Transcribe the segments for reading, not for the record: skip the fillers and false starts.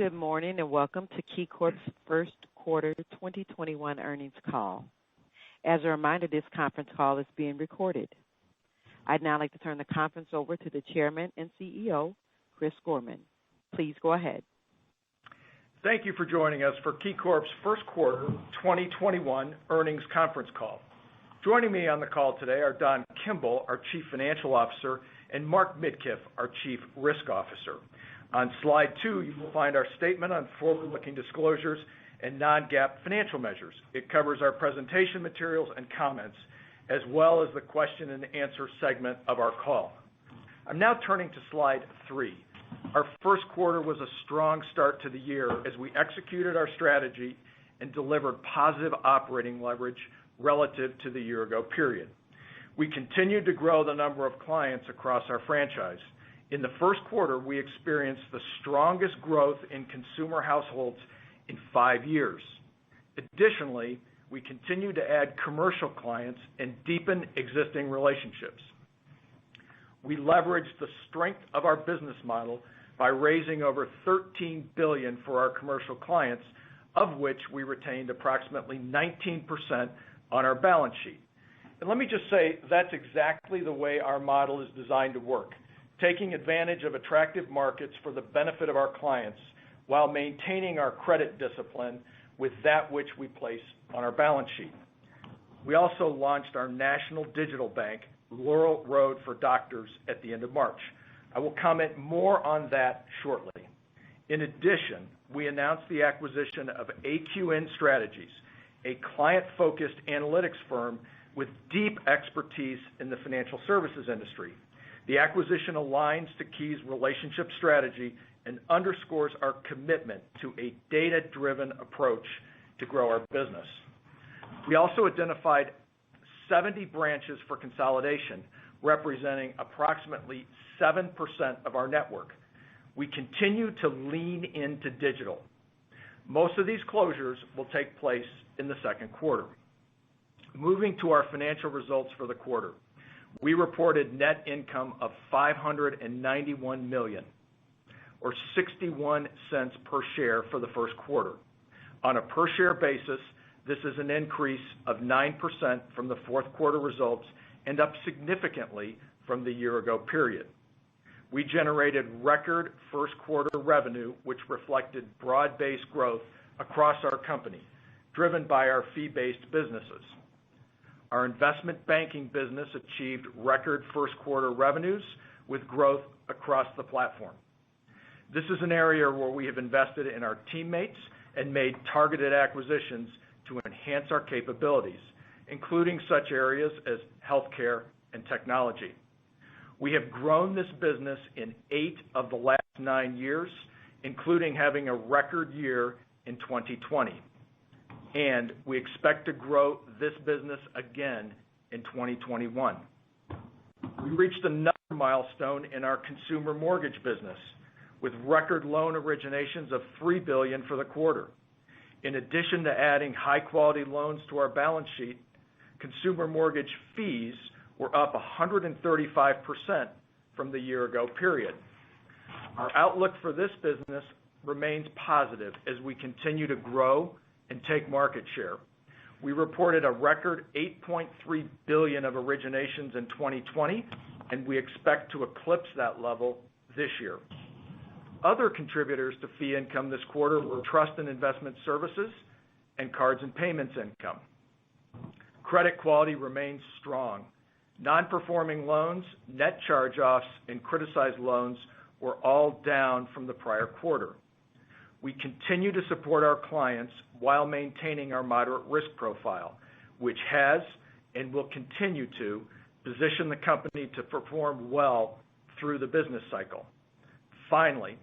Good morning and welcome to KeyCorp's first quarter 2021 earnings call. As a reminder, this conference call is being recorded. I'd now like to turn the conference over to the Chairman and CEO, Chris Gorman. Please go ahead. Thank you for joining us for KeyCorp's first quarter 2021 earnings conference call. Joining me on the call today are Don Kimball, our Chief Financial Officer, and Mark Midkiff, our Chief Risk Officer. On slide 2, you will find our statement on forward-looking disclosures and non-GAAP financial measures. It covers our presentation materials and comments, as well as the question and answer segment of our call. I'm now turning to slide 3. Our first quarter was a strong start to the year as we executed our strategy and delivered positive operating leverage relative to the year-ago period. We continued to grow the number of clients across our franchise. In the first quarter, we experienced the strongest growth in consumer households in 5 years. Additionally, we continue to add commercial clients and deepen existing relationships. We leveraged the strength of our business model by raising over $13 billion for our commercial clients, of which we retained approximately 19% on our balance sheet. And let me just say, that's exactly the way our model is designed to work, taking advantage of attractive markets for the benefit of our clients while maintaining our credit discipline with that which we place on our balance sheet. We also launched our national digital bank, Laurel Road for Doctors, at the end of March. I will comment more on that shortly. In addition, we announced the acquisition of AQN Strategies, a client-focused analytics firm with deep expertise in the financial services industry. The acquisition aligns to Key's relationship strategy and underscores our commitment to a data-driven approach to grow our business. We also identified 70 branches for consolidation, representing approximately 7% of our network. We continue to lean into digital. Most of these closures will take place in the second quarter. Moving to our financial results for the quarter, we reported net income of $591 million, or 61 cents per share for the first quarter. On a per-share basis, this is an increase of 9% from the fourth quarter results and up significantly from the year-ago period. We generated record first quarter revenue, which reflected broad-based growth across our company, driven by our fee-based businesses. Our investment banking business achieved record first quarter revenues with growth across the platform. This is an area where we have invested in our teammates and made targeted acquisitions to enhance our capabilities, including such areas as healthcare and technology. We have grown this business in 8 of the last 9 years, including having a record year in 2020. And we expect to grow this business again in 2021. We reached another milestone in our consumer mortgage business with record loan originations of $3 billion for the quarter. In addition to adding high-quality loans to our balance sheet, consumer mortgage fees were up 135% from the year-ago period. Our outlook for this business remains positive as we continue to grow and take market share. We reported a record $8.3 billion of originations in 2020, and we expect to eclipse that level this year. Other contributors to fee income this quarter were trust and investment services and cards and payments income. Credit quality remains strong. Non-performing loans, net charge-offs, and criticized loans were all down from the prior quarter. We continue to support our clients while maintaining our moderate risk profile, which has and will continue to position the company to perform well through the business cycle. Finally,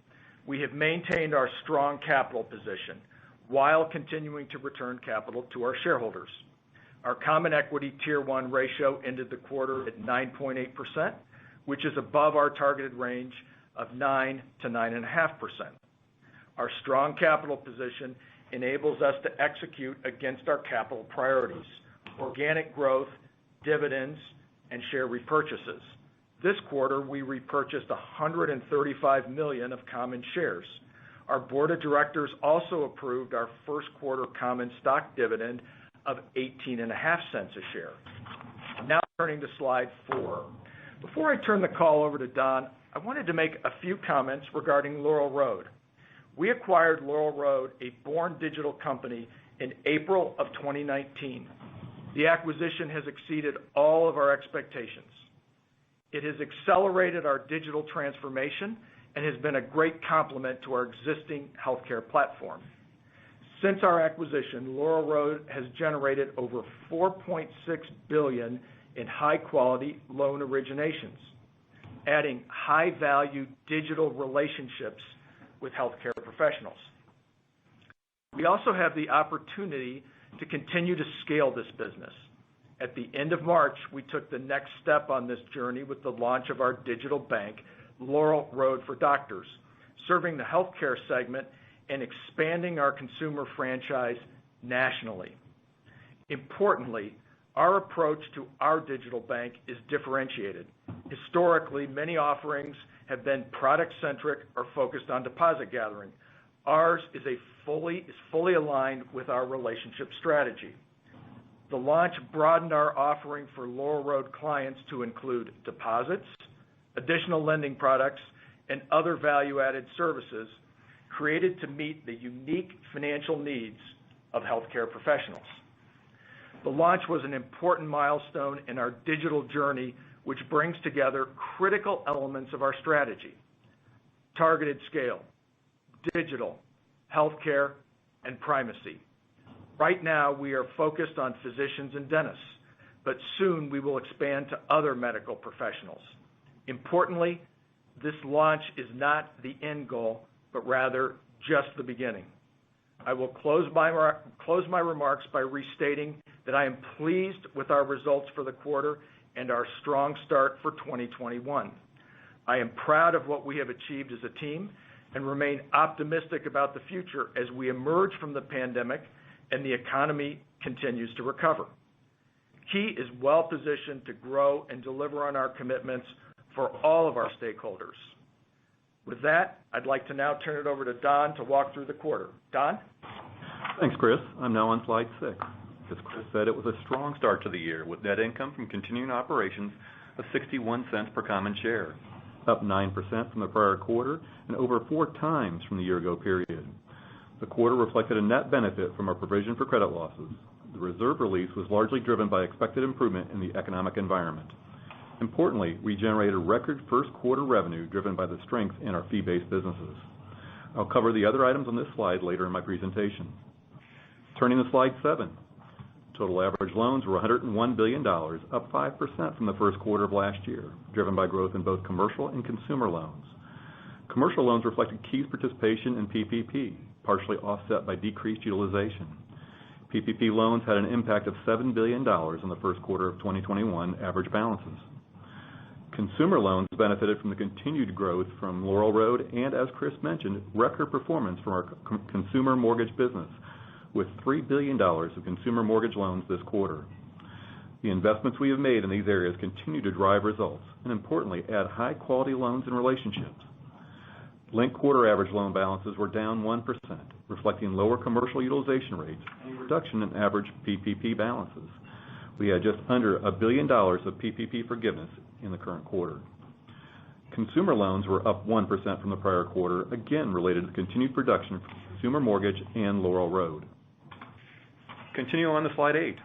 we have maintained our strong capital position while continuing to return capital to our shareholders. Our Common Equity Tier 1 ratio ended the quarter at 9.8%, which is above our targeted range of 9 to 9.5%. Our strong capital position enables us to execute against our capital priorities: organic growth, dividends, and share repurchases. This quarter, we repurchased $135 million of common shares. Our board of directors also approved our first quarter common stock dividend of 18.5 cents a share. Now turning to slide 4. Before I turn the call over to Don, I wanted to make a few comments regarding Laurel Road. We acquired Laurel Road, a born digital company, in April of 2019. The acquisition has exceeded all of our expectations. It has accelerated our digital transformation and has been a great complement to our existing healthcare platform. Since our acquisition, Laurel Road has generated over $4.6 billion in high-quality loan originations, adding high-value digital relationships with healthcare professionals. We also have the opportunity to continue to scale this business. At the end of March, we took the next step on this journey with the launch of our digital bank, Laurel Road for Doctors, serving the healthcare segment and expanding our consumer franchise nationally. Importantly, our approach to our digital bank is differentiated. Historically, many offerings have been product-centric or focused on deposit gathering. Ours is fully aligned with our relationship strategy. The launch broadened our offering for Laurel Road clients to include deposits, additional lending products, and other value-added services created to meet the unique financial needs of healthcare professionals. The launch was an important milestone in our digital journey, which brings together critical elements of our strategy: targeted scale, digital, healthcare, and primacy. Right now, we are focused on physicians and dentists, but soon we will expand to other medical professionals. Importantly, this launch is not the end goal, but rather just the beginning. I will close my remarks by restating that I am pleased with our results for the quarter and our strong start for 2021. I am proud of what we have achieved as a team and remain optimistic about the future as we emerge from the pandemic and the economy continues to recover. Key is well positioned to grow and deliver on our commitments for all of our stakeholders. With that, I'd like to now turn it over to Don to walk through the quarter. Don? Thanks, Chris. I'm now on slide 6. As Chris said, it was a strong start to the year with net income from continuing operations of 61 cents per common share, up 9% from the prior quarter and over 4 times from the year-ago period. The quarter reflected a net benefit from our provision for credit losses. The reserve release was largely driven by expected improvement in the economic environment. Importantly, we generated record first quarter revenue driven by the strength in our fee-based businesses. I'll cover the other items on this slide later in my presentation. Turning to slide 7. Total average loans were $101 billion, up 5% from the first quarter of last year, driven by growth in both commercial and consumer loans. Commercial loans reflected Key's participation in PPP, partially offset by decreased utilization. PPP loans had an impact of $7 billion in the first quarter of 2021 average balances. Consumer loans benefited from the continued growth from Laurel Road and, as Chris mentioned, record performance from our consumer mortgage business, with $3 billion of consumer mortgage loans this quarter. The investments we have made in these areas continue to drive results and, importantly, add high-quality loans and relationships. Linked quarter average loan balances were down 1%, reflecting lower commercial utilization rates and a reduction in average PPP balances. We had just under $1 billion of PPP forgiveness in the current quarter. Consumer loans were up 1% from the prior quarter, again related to continued production from consumer mortgage and Laurel Road. Continuing on to slide 8.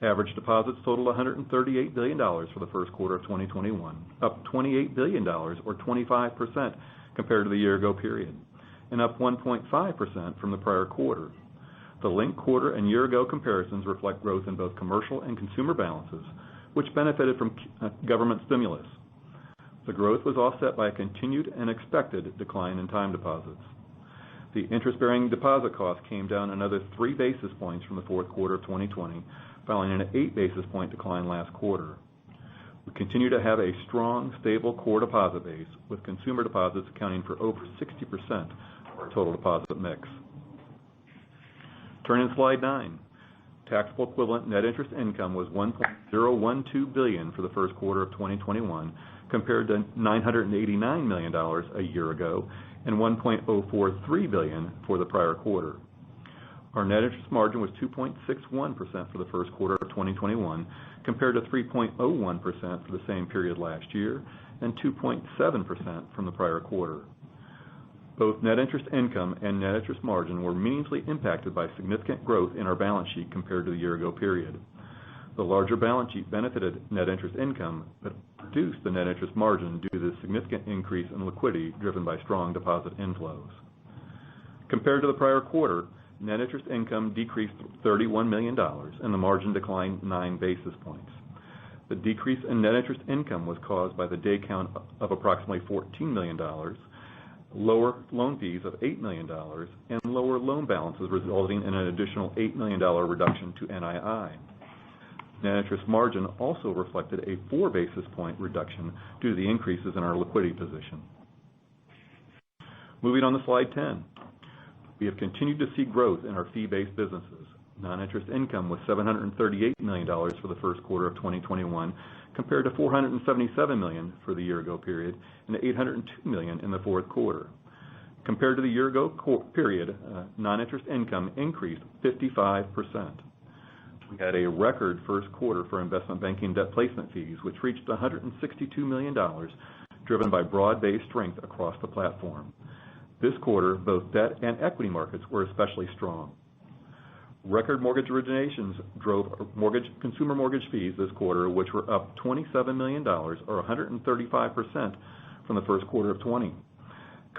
Average deposits totaled $138 billion for the first quarter of 2021, up $28 billion or 25% compared to the year-ago period, and up 1.5% from the prior quarter. The linked quarter and year-ago comparisons reflect growth in both commercial and consumer balances, which benefited from government stimulus. The growth was offset by a continued and expected decline in time deposits. The interest-bearing deposit cost came down another 3 basis points from the fourth quarter of 2020, following an 8 basis point decline last quarter. We continue to have a strong, stable core deposit base, with consumer deposits accounting for over 60% of our total deposit mix. Turning to slide 9. Taxable equivalent net interest income was $1.012 billion for the first quarter of 2021, compared to $989 million a year ago, and $1.043 billion for the prior quarter. Our net interest margin was 2.61% for the first quarter of 2021, compared to 3.01% for the same period last year and 2.7% from the prior quarter. Both net interest income and net interest margin were meaningfully impacted by significant growth in our balance sheet compared to the year-ago period. The larger balance sheet benefited net interest income, but reduced the net interest margin due to the significant increase in liquidity driven by strong deposit inflows. Compared to the prior quarter, net interest income decreased $31 million, and the margin declined 9 basis points. The decrease in net interest income was caused by the day count of approximately $14 million, lower loan fees of $8 million, and lower loan balances, resulting in an additional $8 million reduction to NII. Net interest margin also reflected a 4 basis point reduction due to the increases in our liquidity position. Moving on to slide 10. We have continued to see growth in our fee-based businesses. Non-interest income was $738 million for the first quarter of 2021, compared to $477 million for the year-ago period and $802 million in the fourth quarter. Compared to the year-ago period, non-interest income increased 55%. We had a record first quarter for investment banking debt placement fees, which reached $162 million, driven by broad-based strength across the platform. This quarter, both debt and equity markets were especially strong. Record mortgage originations drove consumer mortgage fees this quarter, which were up $27 million, or 135% from the first quarter of 2020.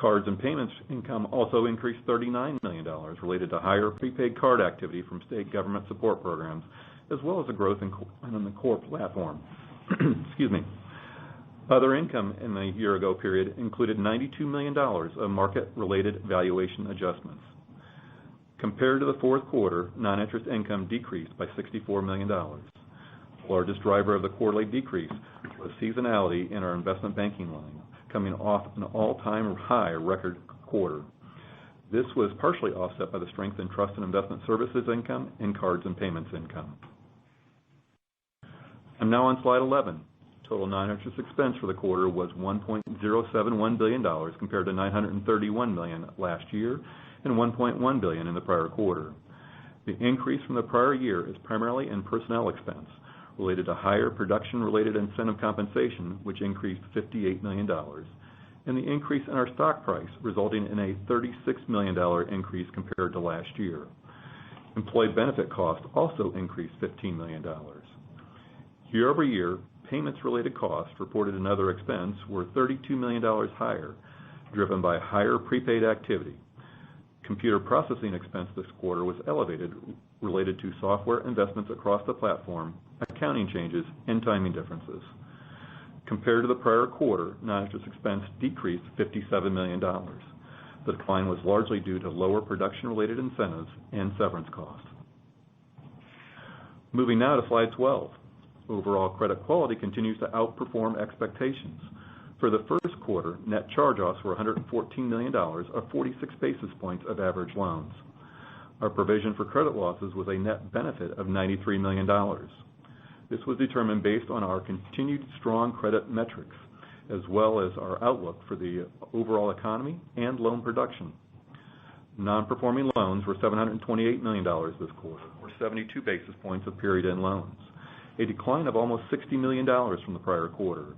Cards and payments income also increased $39 million, related to higher prepaid card activity from state government support programs, as well as the growth in the core platform. Excuse me. Other income in the year-ago period included $92 million of market-related valuation adjustments. Compared to the fourth quarter, non-interest income decreased by $64 million. The largest driver of the quarterly decrease was seasonality in our investment banking line, coming off an all-time high record quarter. This was partially offset by the strength in trust and investment services income and cards and payments income. I'm now on slide 11. Total non-interest expense for the quarter was $1.071 billion, compared to $931 million last year and $1.1 billion in the prior quarter. The increase from the prior year is primarily in personnel expense, related to higher production-related incentive compensation, which increased $58 million, and the increase in our stock price, resulting in a $36 million increase compared to last year. Employee benefit costs also increased $15 million. Year over year, payments-related costs reported in other expense were $32 million higher, driven by higher prepaid activity. Computer processing expense this quarter was elevated, related to software investments across the platform, accounting changes, and timing differences. Compared to the prior quarter, non-interest expense decreased $57 million. The decline was largely due to lower production-related incentives and severance costs. Moving now to slide 12. Overall credit quality continues to outperform expectations. For the first quarter, net charge-offs were $114 million, or 46 basis points of average loans. Our provision for credit losses was a net benefit of $93 million. This was determined based on our continued strong credit metrics, as well as our outlook for the overall economy and loan production. Non-performing loans were $728 million this quarter, or 72 basis points of period-end loans, a decline of almost $60 million from the prior quarter.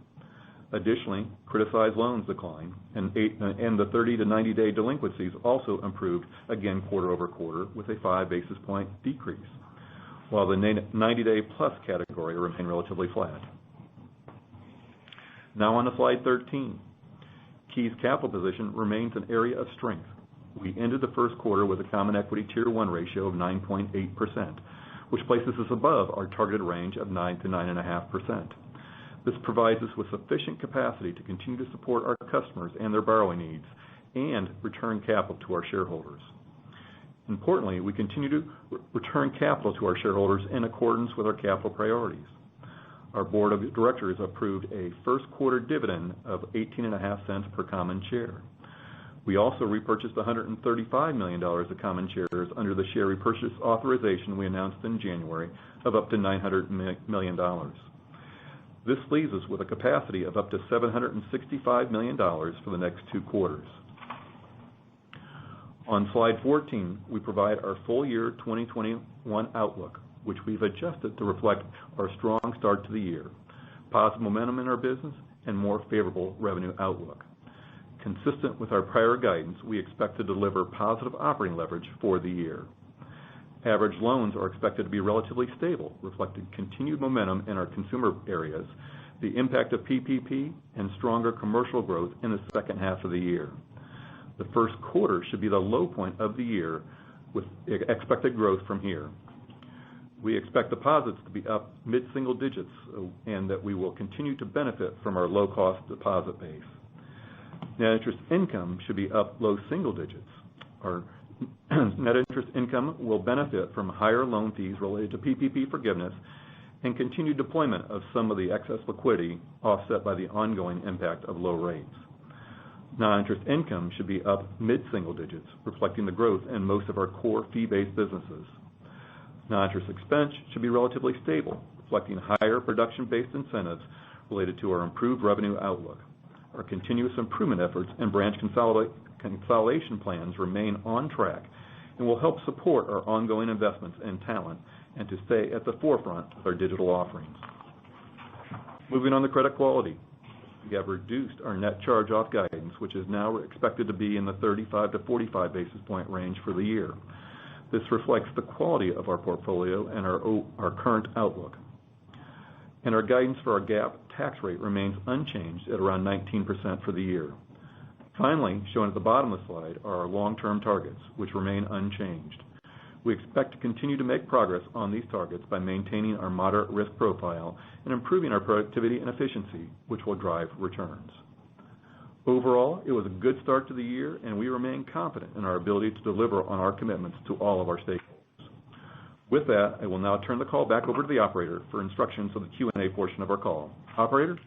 Additionally, criticized loans declined, and the 30 to 90-day delinquencies also improved again quarter over quarter with a 5 basis point decrease, while the 90-day plus category remained relatively flat. Now on to slide 13. Key's capital position remains an area of strength. We ended the first quarter with a common equity Tier 1 ratio of 9.8%, which places us above our targeted range of 9 to 9.5%. This provides us with sufficient capacity to continue to support our customers and their borrowing needs and return capital to our shareholders. Importantly, we continue to return capital to our shareholders in accordance with our capital priorities. Our board of directors approved a first quarter dividend of 18.5 cents per common share. We also repurchased $135 million of common shares under the share repurchase authorization we announced in January of up to $900 million. This leaves us with a capacity of up to $765 million for the next 2 quarters. On slide 14, we provide our full year 2021 outlook, which we've adjusted to reflect our strong start to the year, positive momentum in our business, and more favorable revenue outlook. Consistent with our prior guidance, we expect to deliver positive operating leverage for the year. Average loans are expected to be relatively stable, reflecting continued momentum in our consumer areas, the impact of PPP, and stronger commercial growth in the second half of the year. The first quarter should be the low point of the year, with expected growth from here. We expect deposits to be up mid-single digits, and that we will continue to benefit from our low-cost deposit base. Net interest income should be up low single digits. Our net interest income will benefit from higher loan fees related to PPP forgiveness and continued deployment of some of the excess liquidity, offset by the ongoing impact of low rates. Non-interest income should be up mid-single digits, reflecting the growth in most of our core fee-based businesses. Non-interest expense should be relatively stable, reflecting higher production-based incentives related to our improved revenue outlook. Our continuous improvement efforts and branch consolidation plans remain on track and will help support our ongoing investments in talent and to stay at the forefront of our digital offerings. Moving on to credit quality. We have reduced our net charge-off guidance, which is now expected to be in the 35 to 45 basis point range for the year. This reflects the quality of our portfolio and our current outlook. And our guidance for our GAAP tax rate remains unchanged at around 19% for the year. Finally, shown at the bottom of the slide are our long-term targets, which remain unchanged. We expect to continue to make progress on these targets by maintaining our moderate risk profile and improving our productivity and efficiency, which will drive returns. Overall, it was a good start to the year, and we remain confident in our ability to deliver on our commitments to all of our stakeholders. With that, I will now turn the call back over to the operator for instructions of the Q&A portion of our call. Operator?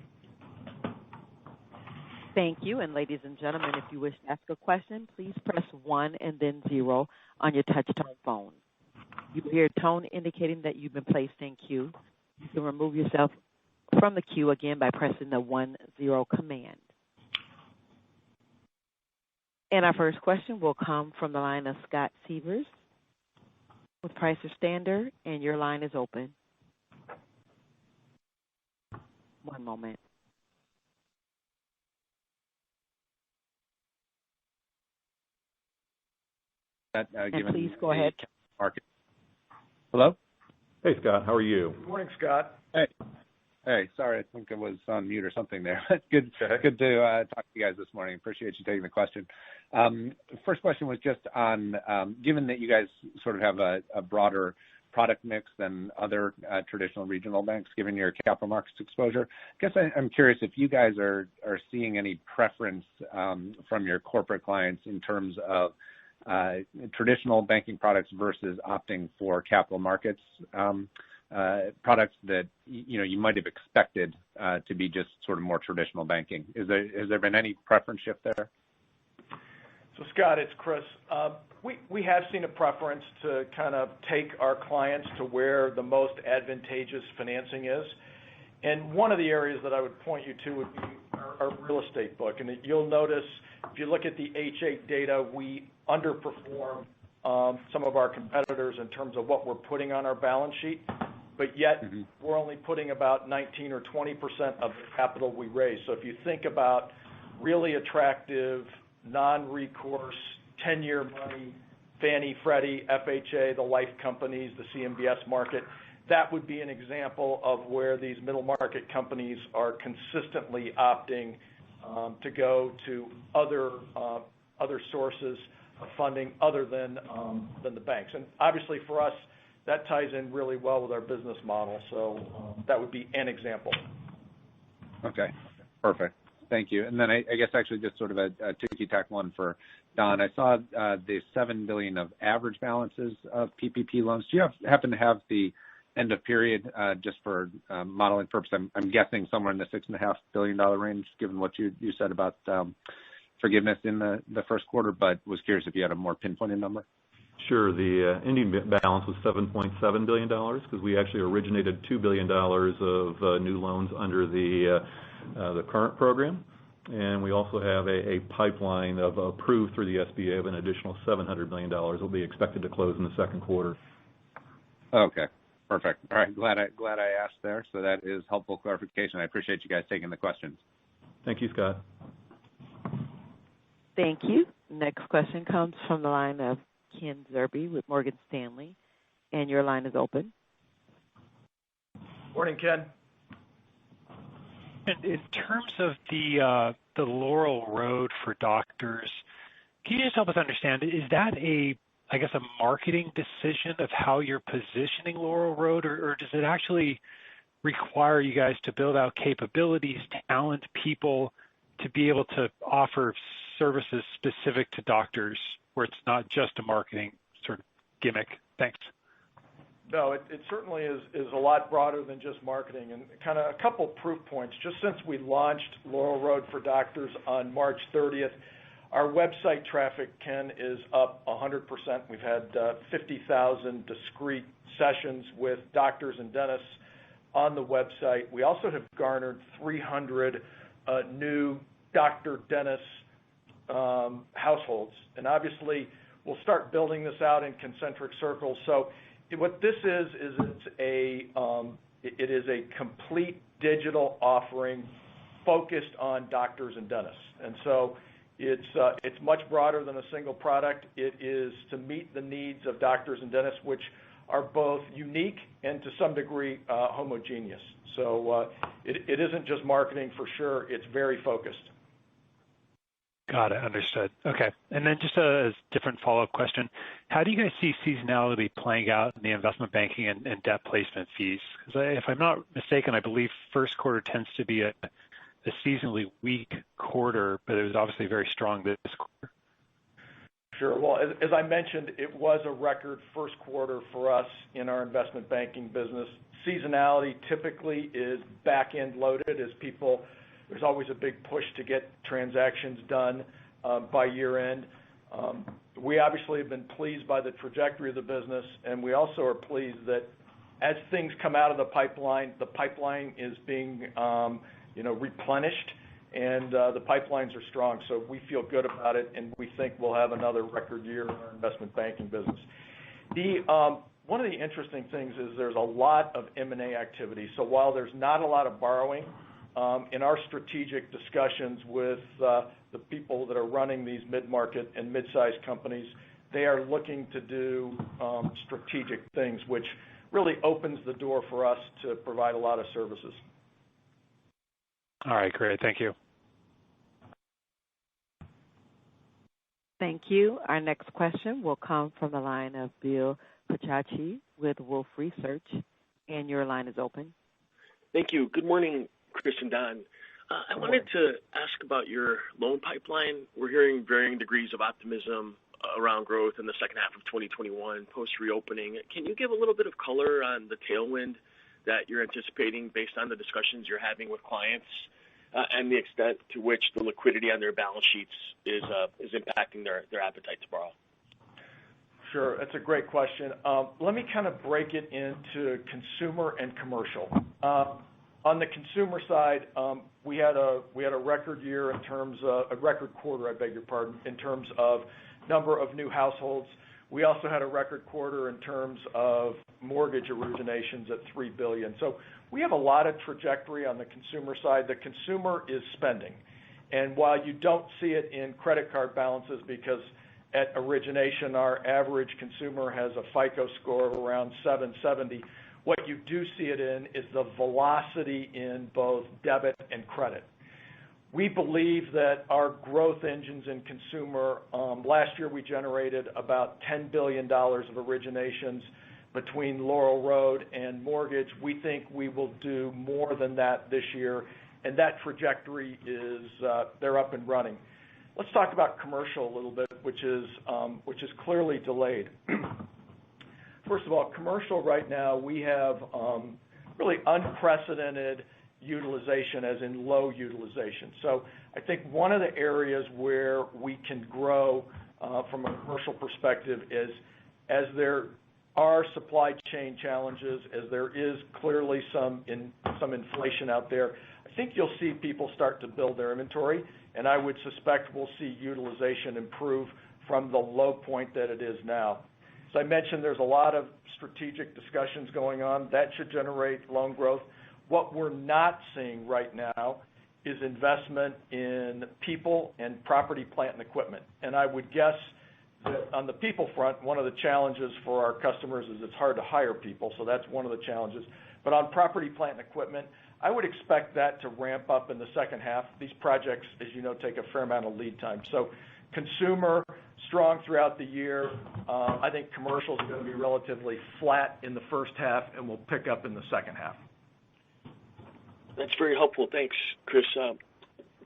Thank you. And ladies and gentlemen, if you wish to ask a question, please press 1 and then 0 on your touch-tone phone. You will hear a tone indicating that you've been placed in queue. You can remove yourself from the queue again by pressing the 1-0 command. And our first question will come from the line of Scott Sievers with Piper Sandler, and your line is open. One moment. And please go ahead. Hello? Hey, Scott. How are you? Good morning, Scott. Hey, sorry, I think I was on mute or something there. Good to talk to you guys this morning. Appreciate you taking the question. First question was just on, given that you guys sort of have a broader product mix than other traditional regional banks, given your capital markets exposure, I guess I'm curious if you guys are seeing any preference from your corporate clients in terms of traditional banking products versus opting for capital markets products that you might have expected to be just sort of more traditional banking. Has there been any preference shift there? So Scott, it's Chris. We have seen a preference to kind of take our clients to where the most advantageous financing is. And one of the areas that I would point you to would be our real estate book. And you'll notice, if you look at the H8 data, we underperform some of our competitors in terms of what we're putting on our balance sheet. But yet, we're only putting about 19 or 20% of the capital we raise. So if you think about really attractive, non-recourse, 10-year money, Fannie, Freddie, FHA, the life companies, the CMBS market, that would be an example of where these middle market companies are consistently opting to go to other sources of funding other than the banks. And obviously for us, that ties in really well with our business model. So that would be an example. Okay, perfect. Thank you. And then I guess actually just sort of a ticky-tack one for Don. I saw the $7 billion of average balances of PPP loans. Do you happen to have the end of period just for modeling purposes? I'm guessing somewhere in the $6.5 billion range, given what you said about forgiveness in the first quarter, but was curious if you had a more pinpointed number. Sure. The ending balance was $7.7 billion because we actually originated $2 billion of new loans under the current program. and we also have a pipeline of approved through the SBA of an additional $700 million will be expected to close in the second quarter. Okay, perfect. All right, glad I asked there. So that is helpful clarification. I appreciate you guys taking the questions. Thank you, Scott. Thank you. Next question comes from the line of Ken Zerbe with Morgan Stanley, and your line is open. Morning, Ken. In terms of the Laurel Road for Doctors, can you just help us understand, is that a marketing decision of how you're positioning Laurel Road, or does it actually require you guys to build out capabilities, talent, people to be able to offer services specific to doctors where it's not just a marketing sort of gimmick? Thanks. No, it certainly is a lot broader than just marketing, and kind of a couple proof points. Just since we launched Laurel Road for Doctors on March 30th, our website traffic, Ken, is up 100%. We've had 50,000 discrete sessions with doctors and dentists on the website. We also have garnered 300 new doctor-dentist households, and obviously we'll start building this out in concentric circles. So what this is it is a complete digital offering focused on doctors and dentists, and so it's much broader than a single product. It is to meet the needs of doctors and dentists, which are both unique and to some degree homogeneous. So it isn't just marketing for sure. It's very focused. Got it. Understood. Okay. And then just a different follow-up question. How do you guys see seasonality playing out in the investment banking and debt placement fees? Because if I'm not mistaken, I believe first quarter tends to be a seasonally weak quarter, but it was obviously very strong this quarter. Sure. Well, as I mentioned, it was a record first quarter for us in our investment banking business. Seasonality typically is back-end loaded as there's always a big push to get transactions done by year-end. We obviously have been pleased by the trajectory of the business, and we also are pleased that as things come out of the pipeline is being replenished, and the pipelines are strong. So we feel good about it, and we think we'll have another record year in our investment banking business. One of the interesting things is there's a lot of M&A activity. So while there's not a lot of borrowing, in our strategic discussions with the people that are running these mid-market and mid-sized companies, they are looking to do strategic things, which really opens the door for us to provide a lot of services. All right, great. Thank you. Thank you. Our next question will come from the line of Bill Carcache with Wolfe Research, and your line is open. Thank you. Good morning, Chris and Don. I wanted to ask about your loan pipeline. We're hearing varying degrees of optimism around growth in the second half of 2021 post-reopening. Can you give a little bit of color on the tailwind that you're anticipating based on the discussions you're having with clients and the extent to which the liquidity on their balance sheets is impacting their appetite to borrow? Sure, that's a great question. Let me kind of break it into consumer and commercial. On the consumer side, we had a record year in terms of a record quarter, I beg your pardon, in terms of number of new households. We also had a record quarter in terms of mortgage originations at $3 billion. So we have a lot of trajectory on the consumer side. The consumer is spending, and while you don't see it in credit card balances because at origination our average consumer has a FICO score of around 770, what you do see it in is the velocity in both debit and credit. We believe that our growth engines in consumer, last year we generated about $10 billion of originations between Laurel Road and mortgage. We think we will do more than that this year, and that trajectory is they're up and running. Let's talk about commercial a little bit, which is clearly delayed. First of all, commercial right now, we have really unprecedented utilization, as in low utilization. So I think one of the areas where we can grow from a commercial perspective is as there are supply chain challenges, as there is clearly some inflation out there, I think you'll see people start to build their inventory, and I would suspect we'll see utilization improve from the low point that it is now. As I mentioned, there's a lot of strategic discussions going on. That should generate loan growth. What we're not seeing right now is investment in people and property, plant, and equipment. And I would guess that on the people front, one of the challenges for our customers is it's hard to hire people, so that's one of the challenges. But on property, plant, and equipment, I would expect that to ramp up in the second half. These projects, as you know, take a fair amount of lead time. So consumer, strong throughout the year. I think commercial is going to be relatively flat in the first half and will pick up in the second half. That's very helpful. Thanks, Chris.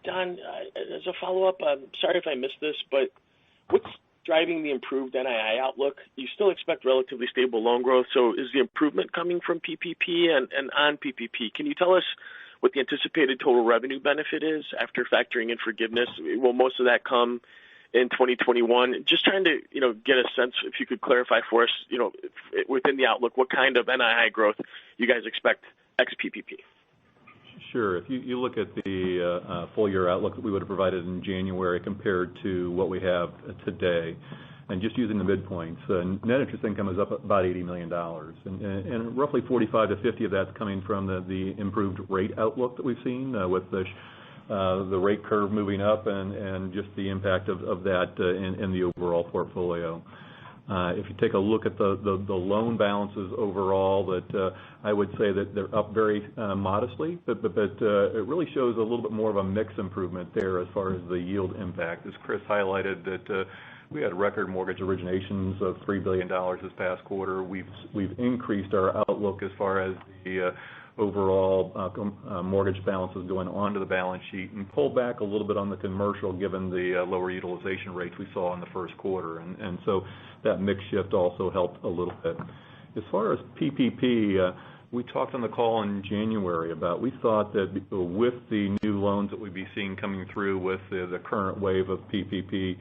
Don, as a follow-up, I'm sorry if I missed this, but what's driving the improved NII outlook? You still expect relatively stable loan growth, so is the improvement coming from PPP and on PPP? Can you tell us what the anticipated total revenue benefit is after factoring in forgiveness? Will most of that come in 2021? Just trying to, get a sense, if you could clarify for us, within the outlook, what kind of NII growth you guys expect ex-PPP? Sure. If you look at the full year outlook that we would have provided in January compared to what we have today, and just using the midpoints, net interest income is up about $80 million, and roughly 45 to 50 of that's coming from the improved rate outlook that we've seen with the rate curve moving up and just the impact of that in the overall portfolio. If you take a look at the loan balances overall, that I would say that they're up very modestly, but it really shows a little bit more of a mix improvement there as far as the yield impact. As Chris highlighted, that we had record mortgage originations of $3 billion this past quarter. We've increased our outlook as far as the overall mortgage balances going onto the balance sheet, and pulled back a little bit on the commercial given the lower utilization rates we saw in the first quarter. And so that mix shift also helped a little bit. As far as PPP, we talked on the call in January about we thought that with the new loans that we'd be seeing coming through with the current wave of PPP,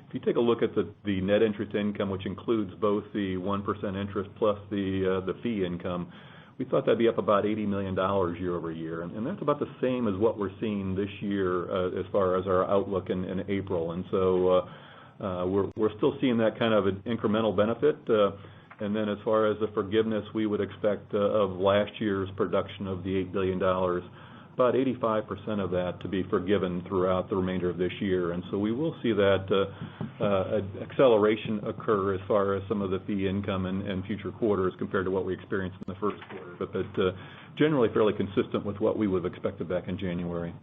if you take a look at the net interest income, which includes both the 1% interest plus the fee income, we thought that'd be up about $80 million year over year. And that's about the same as what we're seeing this year as far as our outlook in April. And so we're still seeing that kind of an incremental benefit. And then as far as the forgiveness, we would expect of last year's production of the $8 billion, about 85% of that to be forgiven throughout the remainder of this year. And so we will see that acceleration occur as far as some of the fee income and future quarters compared to what we experienced in the first quarter, but generally fairly consistent with what we would have expected back in January.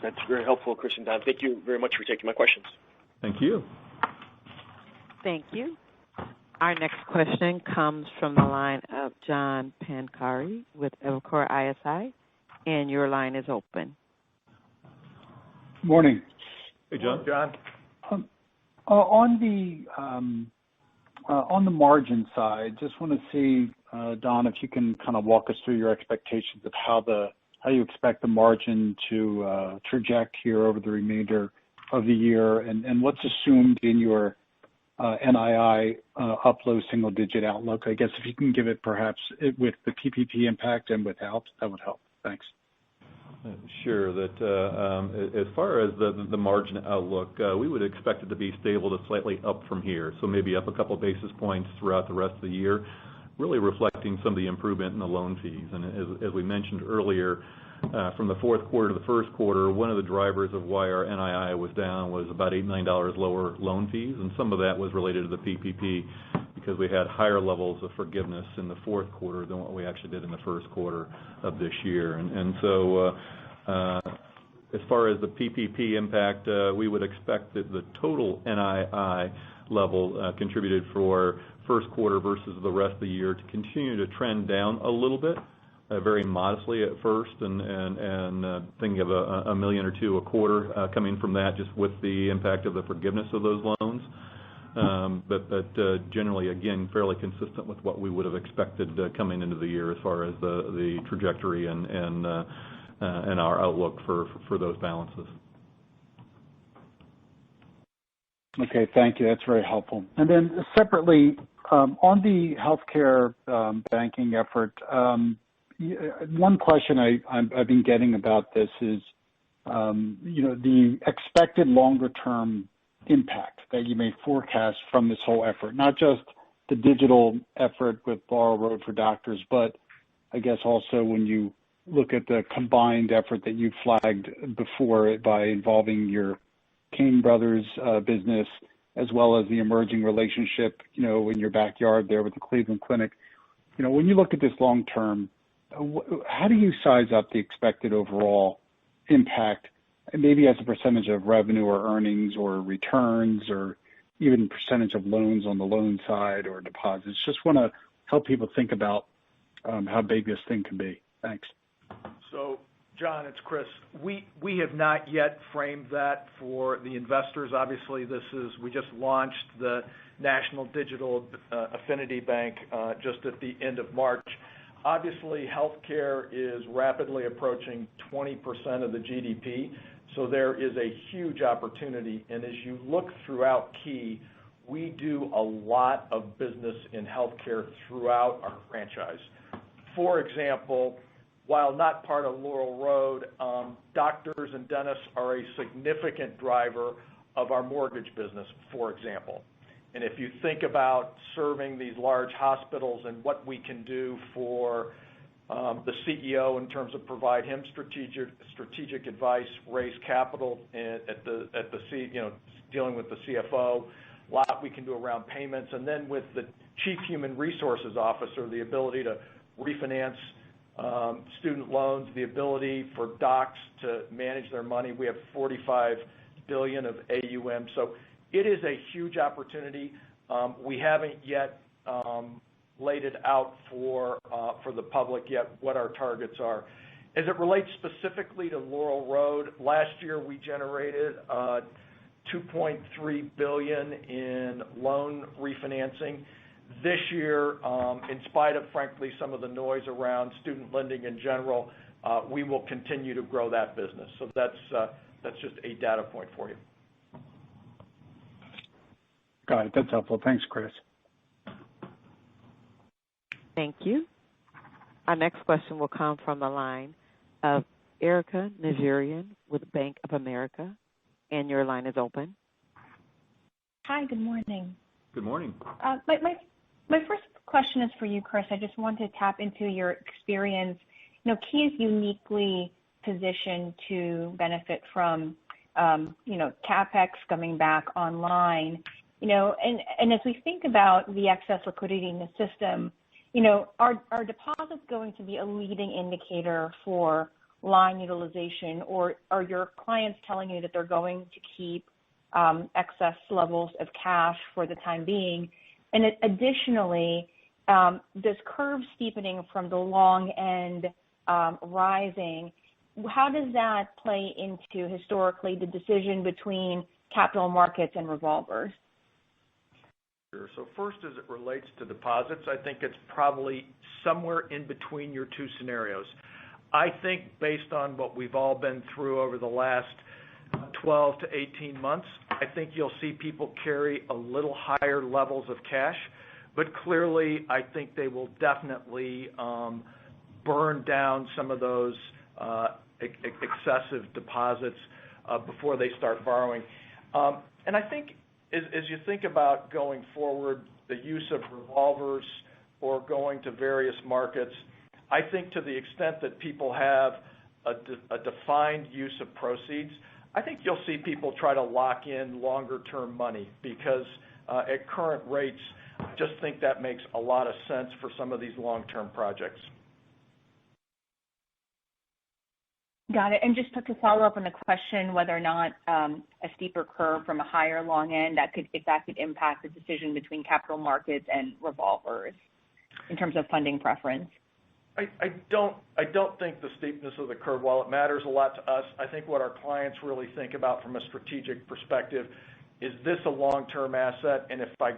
That's very helpful, Chris and Don. Thank you very much for taking my questions. Thank you. Thank you. Our next question comes from the line of John Pancari with Evercore ISI, and your line is open. Morning. Hey, John. John. On the margin side, just want to see, Don, if you can kind of walk us through your expectations of how you expect the margin to traject here over the remainder of the year, and what's assumed in your NII up low single digit outlook. I guess if you can give it perhaps with the PPP impact and without, that would help. Thanks. Sure. That as far as the margin outlook, we would expect it to be stable to slightly up from here. So maybe up a couple of basis points throughout the rest of the year, really reflecting some of the improvement in the loan fees. And as we mentioned earlier, from the fourth quarter to the first quarter, one of the drivers of why our NII was down was about $8 million lower loan fees, and some of that was related to the PPP because we had higher levels of forgiveness in the fourth quarter than what we actually did in the first quarter of this year. And so as far as the PPP impact, we would expect that the total NII level contributed for first quarter versus the rest of the year to continue to trend down a little bit, very modestly at first, and thinking of $1 million or $2 million a quarter coming from that, just with the impact of the forgiveness of those loans. But generally, again, fairly consistent with what we would have expected coming into the year as far as the trajectory and our outlook for those balances. Okay, thank you. That's very helpful. And then separately, on the healthcare banking effort, one question I've been getting about this is, the expected longer-term impact that you may forecast from this whole effort, not just the digital effort with Laurel Road for Doctors, but I guess also when you look at the combined effort that you flagged before by involving your Cain Brothers business, as well as the emerging relationship, in your backyard there with the Cleveland Clinic. When you look at this long term, how do you size up the expected overall impact, maybe as a percentage of revenue or earnings or returns or even percentage of loans on the loan side or deposits? Just want to help people think about how big this thing can be. Thanks. So, John, it's Chris. We have not yet framed that for the investors. Obviously, we just launched the National Digital Affinity Bank just at the end of March. Obviously, healthcare is rapidly approaching 20% of the GDP, so there is a huge opportunity. And as you look throughout Key, we do a lot of business in healthcare throughout our franchise. For example, while not part of Laurel Road, doctors and dentists are a significant driver of our mortgage business, for example. And if you think about serving these large hospitals and what we can do for the CEO in terms of provide him strategic advice, raise capital dealing with the CFO, a lot we can do around payments, and then with the Chief Human Resources Officer, the ability to refinance student loans, the ability for docs to manage their money. We have $45 billion of AUM, so it is a huge opportunity. We haven't yet laid it out for the public yet what our targets are. As it relates specifically to Laurel Road, last year we generated $2.3 billion in loan refinancing. This year, in spite of, frankly, some of the noise around student lending in general, we will continue to grow that business. So that's just a data point for you. Got it. That's helpful. Thanks, Chris. Thank you. Our next question will come from the line of Erika Najarian with Bank of America, and your line is open. Hi, good morning. Good morning. My first question is for you, Chris. I just want to tap into your experience. Key is uniquely positioned to benefit from, CapEx coming back online. And as we think about the excess liquidity in the system, are deposits going to be a leading indicator for line utilization, or are your clients telling you that they're going to keep excess levels of cash for the time being? And additionally, does curve steepening from the long end rising, how does that play into historically the decision between capital markets and revolvers? Sure. So first, as it relates to deposits, I think it's probably somewhere in between your two scenarios. I think based on what we've all been through over the last 12 to 18 months, I think you'll see people carry a little higher levels of cash, but clearly I think they will definitely burn down some of those excessive deposits before they start borrowing. And I think as you think about going forward, the use of revolvers or going to various markets, I think to the extent that people have a defined use of proceeds, I think you'll see people try to lock in longer-term money because at current rates, I just think that makes a lot of sense for some of these long-term projects. Got it. And just to follow up on the question whether or not a steeper curve from a higher long end, if that could impact the decision between capital markets and revolvers in terms of funding preference. I don't think the steepness of the curve, while it matters a lot to us, I think what our clients really think about from a strategic perspective is this a long-term asset, and if I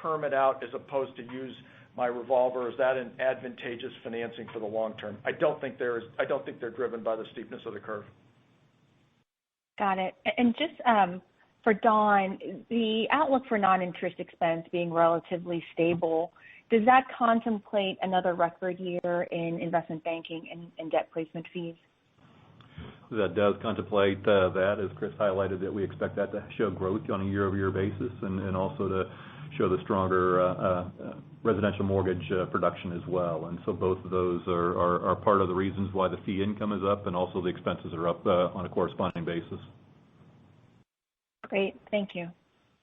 term it out as opposed to use my revolver, is that an advantageous financing for the long term? I don't think they're driven by the steepness of the curve. Got it. And just for Dawn, the outlook for non-interest expense being relatively stable, Does that contemplate another record year in investment banking and debt placement fees? That does contemplate that, as Chris highlighted, that we expect that to show growth on a year-over-year basis and also to show the stronger residential mortgage production as well. And so both of those are part of the reasons why the fee income is up and also the expenses are up on a corresponding basis. Great. Thank you.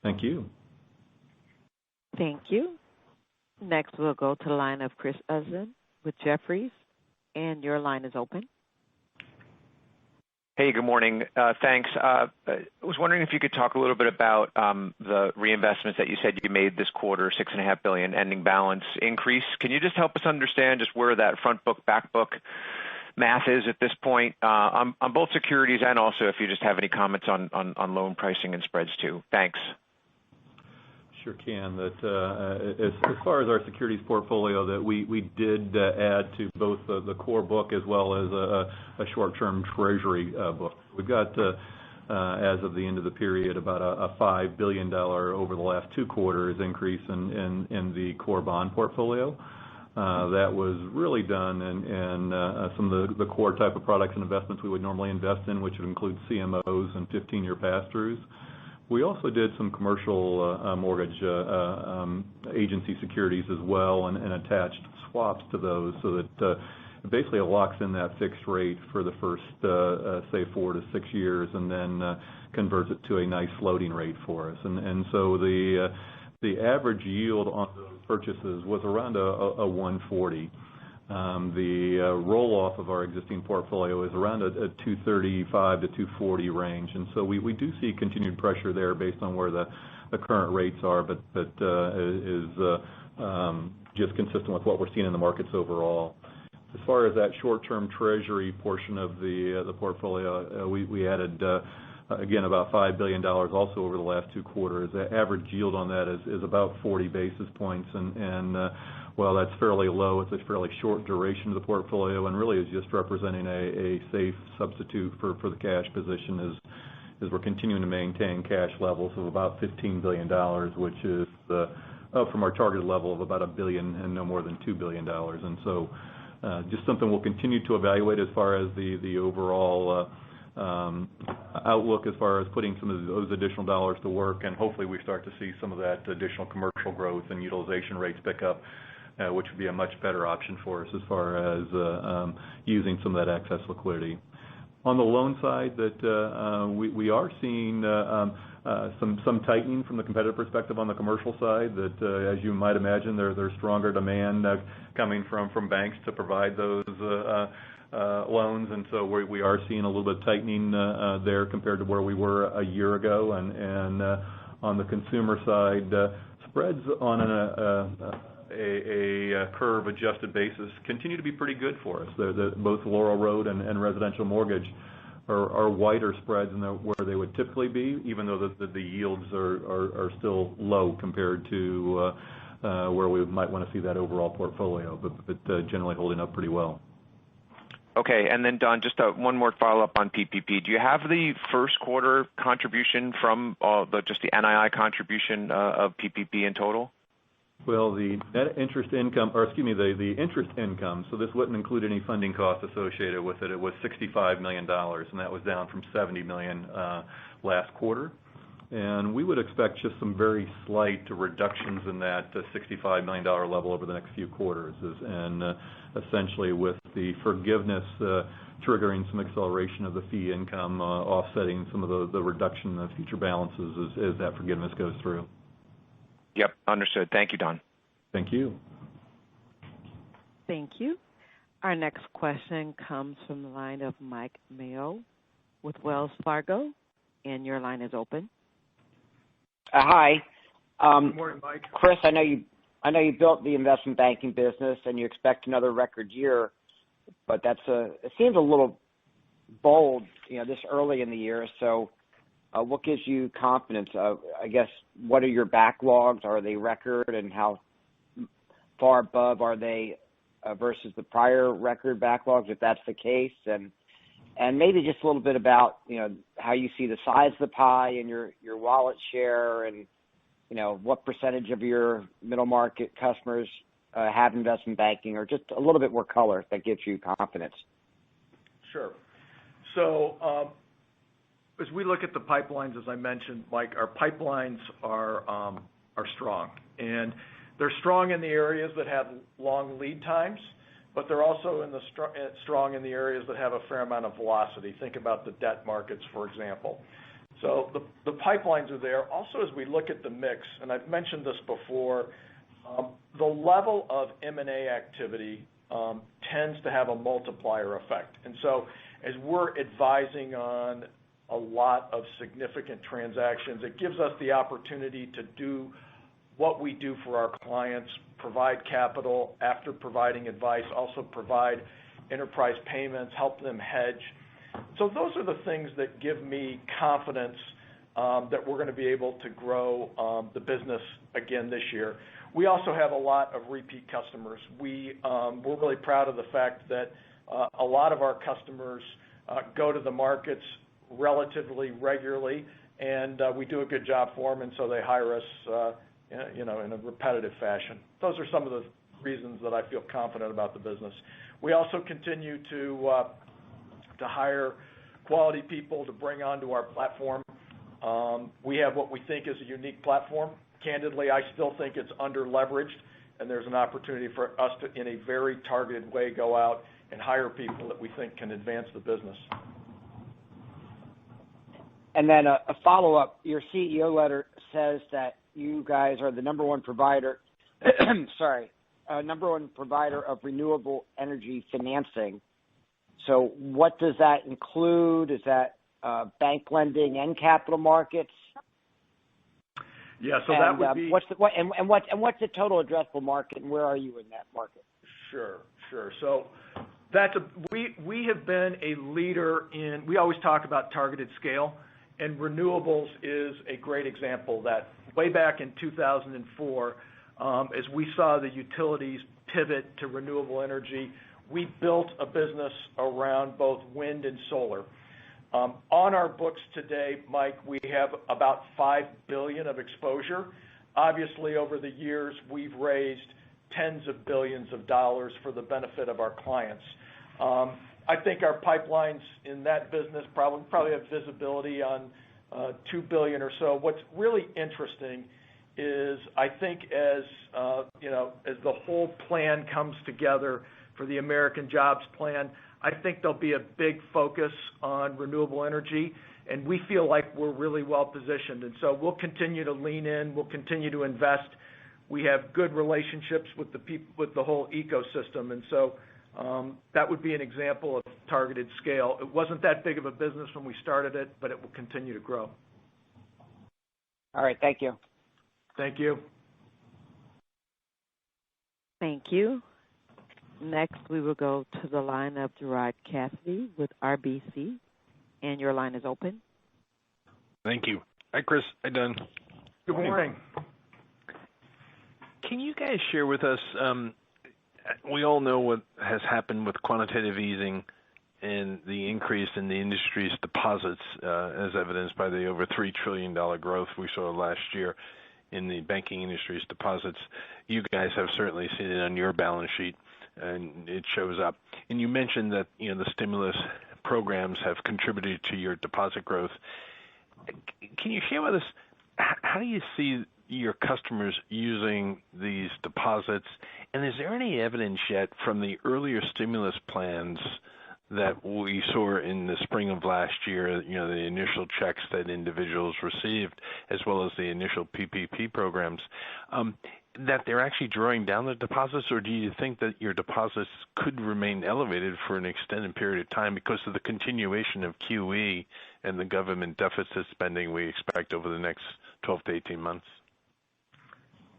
Thank you. Thank you. Next, we'll go to the line of Chris Uzman with Jefferies, and your line is open. Hey, good morning. Thanks. I was wondering if you could talk a little bit about the reinvestments that you said you made this quarter, $6.5 billion ending balance increase. Can you just help us understand just where that front book, back book math is at this point on both securities and also if you just have any comments on loan pricing and spreads too? Thanks. Sure can. That as far as our securities portfolio, that we did add to both the core book as well as a short-term treasury book. We've got, as of the end of the period, about a $5 billion over the last 2 quarters increase in the core bond portfolio. That was really done in some of the core type of products and investments we would normally invest in, which would include CMOs and 15-year pass-throughs. We also did some commercial mortgage agency securities as well and attached swaps to those so that basically it locks in that fixed rate for the first, say, 4 to 6 years and then converts it to a nice floating rate for us. And so the average yield on those purchases was around a 140. The roll-off of our existing portfolio is around a 235 to 240 range, and so we do see continued pressure there based on where the current rates are, but is just consistent with what we're seeing in the markets overall. As far as that short-term treasury portion of the portfolio, we added again about $5 billion also over the last 2 quarters. The average yield on that is about 40 basis points, and while that's fairly low, it's a fairly short duration of the portfolio and really is just representing a safe substitute for the cash position as we're continuing to maintain cash levels of about $15 billion, which is up from our targeted level of about $1 billion and no more than $2 billion. And so just something we'll continue to evaluate as far as the overall outlook as far as putting some of those additional dollars to work, and hopefully we start to see some of that additional commercial growth and utilization rates pick up, which would be a much better option for us as far as using some of that excess liquidity. On the loan side, that we are seeing some tightening from the competitive perspective on the commercial side. That as you might imagine, there's stronger demand coming from banks to provide those loans, and so we are seeing a little bit of tightening there compared to where we were a year ago. And on the consumer side, spreads on a curve-adjusted basis continue to be pretty good for us. Both Laurel Road and residential mortgage are wider spreads than where they would typically be, even though the yields are still low compared to where we might want to see that overall portfolio, but generally holding up pretty well. Okay, and then Don, just one more follow-up on PPP. Do you have the first quarter contribution from just the NII contribution of PPP in total? Well, the net interest income, the interest income, so this wouldn't include any funding costs associated with it. It was $65 million, and that was down from $70 million last quarter. And we would expect just some very slight reductions in that $65 million level over the next few quarters. And essentially with the forgiveness triggering some acceleration of the fee income, offsetting some of the reduction of future balances as that forgiveness goes through. Yep, understood. Thank you, Don. Thank you. Thank you. Our next question comes from the line of Mike Mayo with Wells Fargo, and your line is open. Hi. Good morning, Mike. Chris, I know you built the investment banking business and you expect another record year, but it seems a little bold, this early in the year. So what gives you confidence? I guess, what are your backlogs? Are they record, and how far above are they versus the prior record backlogs, if that's the case? And maybe just a little bit about, how you see the size of the pie and your wallet share, and, what percentage of your middle market customers have investment banking, or just a little bit more color that gives you confidence? Sure. So as we look at the pipelines, as I mentioned, Mike, our pipelines are strong, and they're strong in the areas that have long lead times, but they're also strong in the areas that have a fair amount of velocity. Think about the debt markets, for example. So the pipelines are there. Also, as we look at the mix, and I've mentioned this before, the level of M&A activity tends to have a multiplier effect. And so as we're advising on a lot of significant transactions, it gives us the opportunity to do what we do for our clients, provide capital after providing advice, also provide enterprise payments, help them hedge. So those are the things that give me confidence that we're going to be able to grow the business again this year. We also have a lot of repeat customers. We're really proud of the fact that a lot of our customers go to the markets relatively regularly, and we do a good job for them, and so they hire us in a repetitive fashion. Those are some of the reasons that I feel confident about the business. We also continue to hire quality people to bring onto our platform. We have what we think is a unique platform. Candidly, I still think it's under-leveraged, and there's an opportunity for us to, in a very targeted way, go out and hire people that we think can advance the business. And then a follow-up, your CEO letter says that you guys are the number one provider, number one provider of renewable energy financing. So what does that include? Is that bank lending and capital markets? Yeah, so that would be. What's the total addressable market, and where are you in that market? Sure. So we have been a leader in. We always talk about targeted scale, and renewables is a great example of that. Way back in 2004, as we saw the utilities pivot to renewable energy, we built a business around both wind and solar. On our books today, Mike, we have about $5 billion of exposure. Obviously, over the years, we've raised tens of billions of dollars for the benefit of our clients. I think our pipelines in that business probably have visibility on $2 billion or so. What's really interesting is I think as the whole plan comes together for the American Jobs Plan, I think there'll be a big focus on renewable energy, and we feel like we're really well positioned. And so we'll continue to lean in. We'll continue to invest. We have good relationships with the whole ecosystem, and so that would be an example of targeted scale. It wasn't that big of a business when we started it, but it will continue to grow. All right. Thank you. Thank you. Thank you. Next, we will go to the line of Gerard Cassidy with RBC, and your line is open. Thank you. Hi, Chris. Hi, Don. Good morning. Can you guys share with us, we all know what has happened with quantitative easing and the increase in the industry's deposits, as evidenced by the over $3 trillion growth we saw last year in the banking industry's deposits. You guys have certainly seen it on your balance sheet, and it shows up. And you mentioned that the stimulus programs have contributed to your deposit growth. Can you share with us, how do you see your customers using these deposits? And is there any evidence yet from the earlier stimulus plans that we saw in the spring of last year, the initial checks that individuals received, as well as the initial PPP programs, that they're actually drawing down the deposits, or do you think that your deposits could remain elevated for an extended period of time because of the continuation of QE and the government deficit spending we expect over the next 12 to 18 months?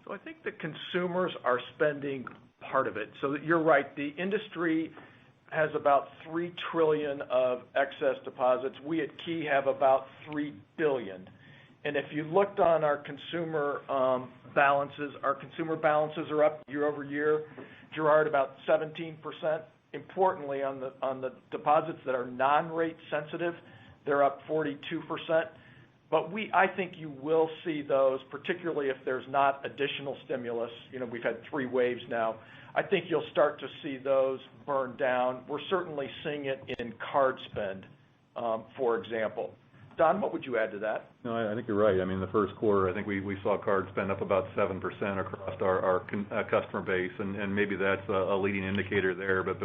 So I think the consumers are spending part of it. So you're right. The industry has about $3 trillion of excess deposits. We at Key have about $3 billion. And if you looked on our consumer balances are up year over year, Gerard, about 17%. Importantly, on the deposits that are non-rate sensitive, they're up 42%. But I think you will see those, particularly if there's not additional stimulus. We've had 3 waves now. I think you'll start to see those burn down. We're certainly seeing it in card spend, for example. Don, what would you add to that? No, I think you're right. I mean, the first quarter, I think we saw card spend up about 7% across our customer base, and maybe that's a leading indicator there. But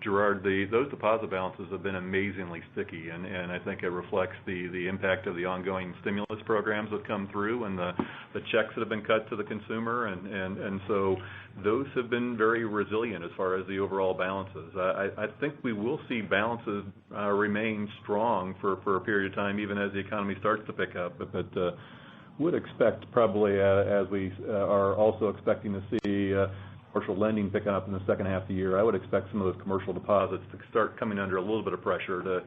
Gerard, those deposit balances have been amazingly sticky, and I think it reflects the impact of the ongoing stimulus programs that come through and the checks that have been cut to the consumer, and so those have been very resilient as far as the overall balances. I think we will see balances remain strong for a period of time, even as the economy starts to pick up. But would expect probably, as we are also expecting to see commercial lending picking up in the second half of the year, I would expect some of those commercial deposits to start coming under a little bit of pressure to,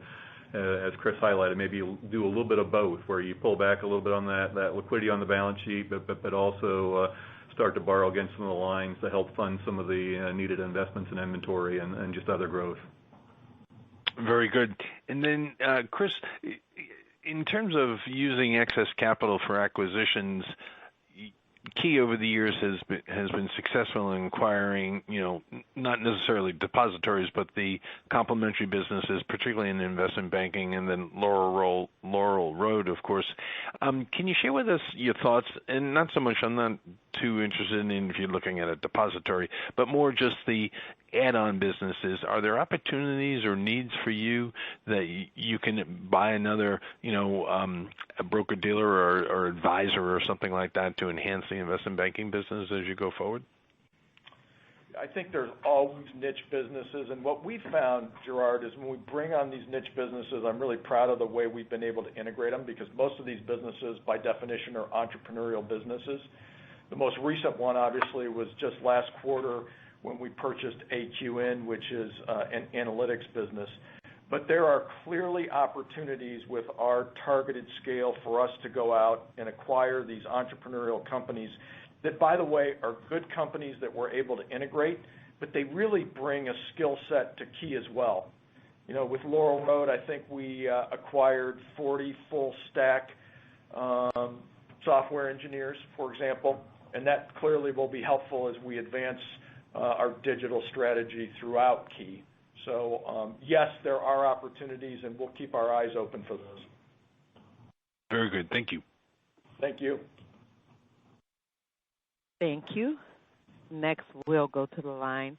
as Chris highlighted, maybe do a little bit of both, where you pull back a little bit on that liquidity on the balance sheet, but also start to borrow against some of the lines to help fund some of the needed investments in inventory and just other growth. Very good. And then, Chris, in terms of using excess capital for acquisitions, Key over the years has been successful in acquiring, not necessarily depositories, but the complementary businesses, particularly in investment banking, and then Laurel Road, of course. Can you share with us your thoughts? And not so much, I'm not too interested in if you're looking at a depository, but more just the add-on businesses. Are there opportunities or needs for you that you can buy another, a broker-dealer or advisor or something like that to enhance the investment banking business as you go forward? I think there's always niche businesses, and what we've found, Gerard, is when we bring on these niche businesses, I'm really proud of the way we've been able to integrate them, because most of these businesses, by definition, are entrepreneurial businesses. The most recent one, obviously, was just last quarter when we purchased AQN, which is an analytics business. But there are clearly opportunities with our targeted scale for us to go out and acquire these entrepreneurial companies that, by the way, are good companies that we're able to integrate, but they really bring a skill set to Key as well. With Laurel Road, I think we acquired 40 full-stack software engineers, for example, and that clearly will be helpful as we advance our digital strategy throughout Key. So, yes, there are opportunities, and we'll keep our eyes open for those. Very good. Thank you. Thank you. Thank you. Next, we'll go to the line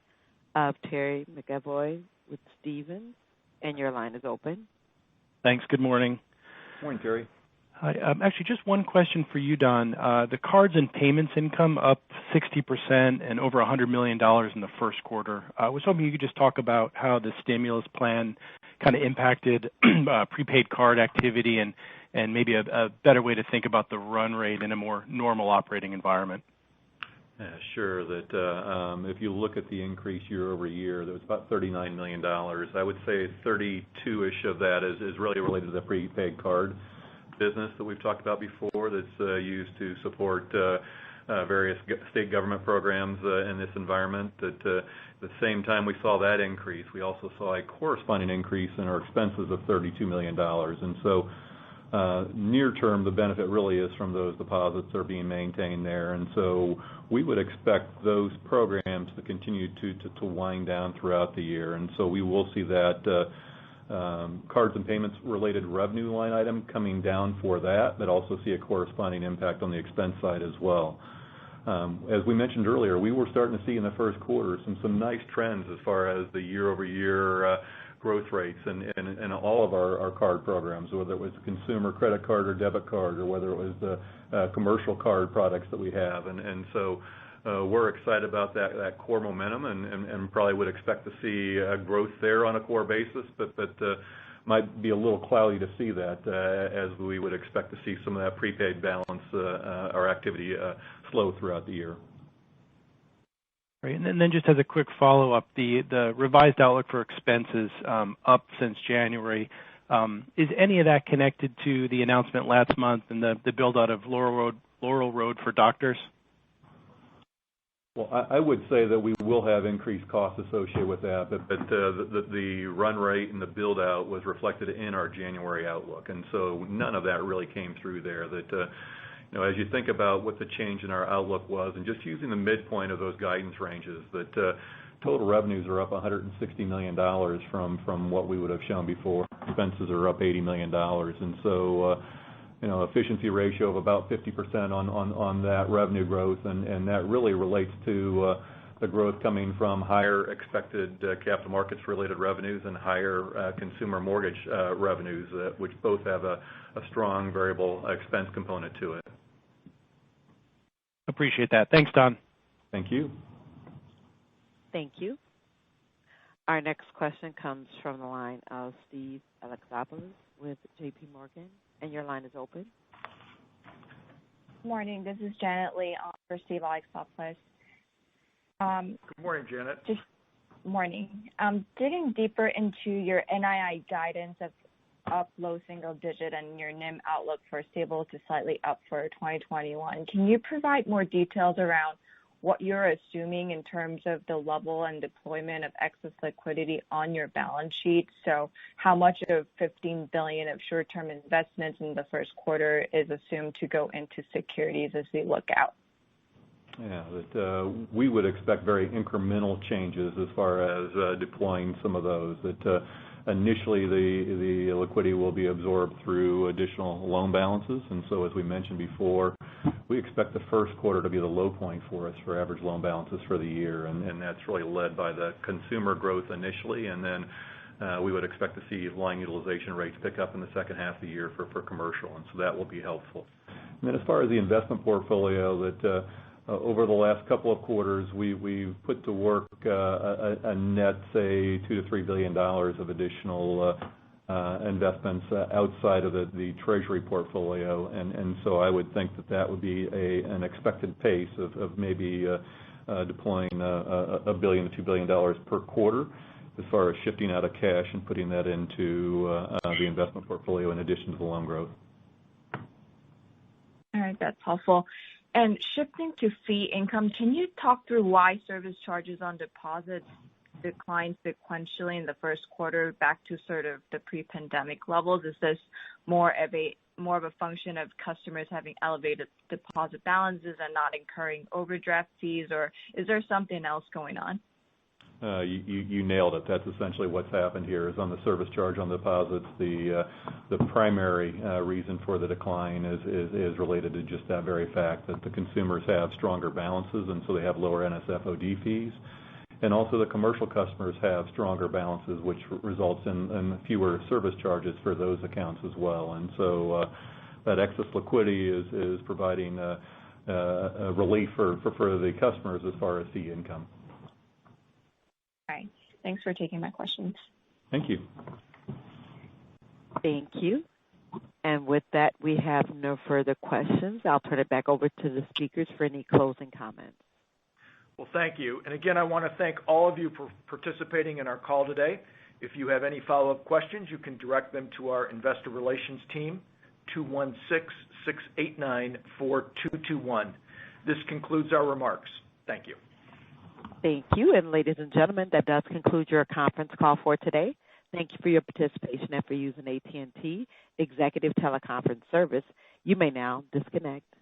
of Terry McEvoy with Stephens, and your line is open. Thanks. Good morning. Morning, Terry. Hi. Actually, just one question for you, Don. The cards and payments income up 60% and over $100 million in the first quarter. I was hoping you could just talk about how the stimulus plan kind of impacted prepaid card activity and maybe a better way to think about the run rate in a more normal operating environment. Yeah, sure. That if you look at the increase year over year, there was about $39 million. I would say 32-ish of that is really related to the prepaid card business that we've talked about before, that's used to support various state government programs in this environment. At the same time we saw that increase, we also saw a corresponding increase in our expenses of $32 million. And so near term, the benefit really is from those deposits that are being maintained there. And so we would expect those programs to continue to wind down throughout the year. And so we will see that cards and payments related revenue line item coming down for that, but also see a corresponding impact on the expense side as well. As we mentioned earlier, we were starting to see in the first quarter some nice trends as far as the year-over-year growth rates in all of our card programs, whether it was consumer credit card or debit card, or whether it was the commercial card products that we have. And so we're excited about that core momentum and probably would expect to see growth there on a core basis, but might be a little cloudy to see that as we would expect to see some of that prepaid balance or activity slow throughout the year. Right. And then just as a quick follow-up, the revised outlook for expenses up since January. Is any of that connected to the announcement last month and the build-out of Laurel Road for doctors? Well, I would say that we will have increased costs associated with that, but the run rate and the build-out was reflected in our January outlook, and so none of that really came through there. That as you think about what the change in our outlook was, and just using the midpoint of those guidance ranges, that total revenues are up $160 million from what we would have shown before. Expenses are up $80 million, and so efficiency ratio of about 50% on that revenue growth, and that really relates to the growth coming from higher expected capital markets related revenues and higher consumer mortgage revenues, which both have a strong variable expense component to it. Appreciate that. Thanks, Don. Thank you. Thank you. Our next question comes from the line of Steve Alexopoulos with J.P. Morgan, and your line is open. Good morning. This is Janet Lee for Steve Alexopoulos. Good morning, Janet. Morning. Digging deeper into your NII guidance of up low single digit and your NIM outlook for stable to slightly up for 2021, can you provide more details around what you're assuming in terms of the level and deployment of excess liquidity on your balance sheet? So how much of $15 billion of short-term investments in the first quarter is assumed to go into securities as we look out? Yeah, that we would expect very incremental changes as far as deploying some of those. That initially the liquidity will be absorbed through additional loan balances, and so as we mentioned before, we expect the first quarter to be the low point for us for average loan balances for the year, and that's really led by the consumer growth initially, and then we would expect to see line utilization rates pick up in the second half of the year for commercial, and so that will be helpful. And then as far as the investment portfolio, that over the last couple of quarters, we put to work a net, say, $2 to $3 billion of additional investments outside of the Treasury portfolio, and so I would think that would be an expected pace of maybe deploying $1 billion to $2 billion per quarter as far as shifting out of cash and putting that into the investment portfolio in addition to the loan growth. All right, that's helpful. And shifting to fee income, can you talk through why service charges on deposits declined sequentially in the first quarter back to sort of the pre-pandemic levels? Is this more of a function of customers having elevated deposit balances and not incurring overdraft fees, or is there something else going on? You nailed it. That's essentially what's happened here is on the service charge on deposits. The primary reason for the decline is related to just that very fact that the consumers have stronger balances, and so they have lower NSF/OD fees. And also the commercial customers have stronger balances, which results in fewer service charges for those accounts as well. And so that excess liquidity is providing a relief for the customers as far as fee income. All right. Thanks for taking my questions. Thank you. Thank you. And with that, we have no further questions. I'll turn it back over to the speakers for any closing comments. Well, thank you. And again, I want to thank all of you for participating in our call today. If you have any follow-up questions, you can direct them to our investor relations team, 216-689-4221. This concludes our remarks. Thank you. Thank you. And ladies and gentlemen, that does conclude your conference call for today. Thank you for your participation and for using AT&T Executive Teleconference Service. You may now disconnect.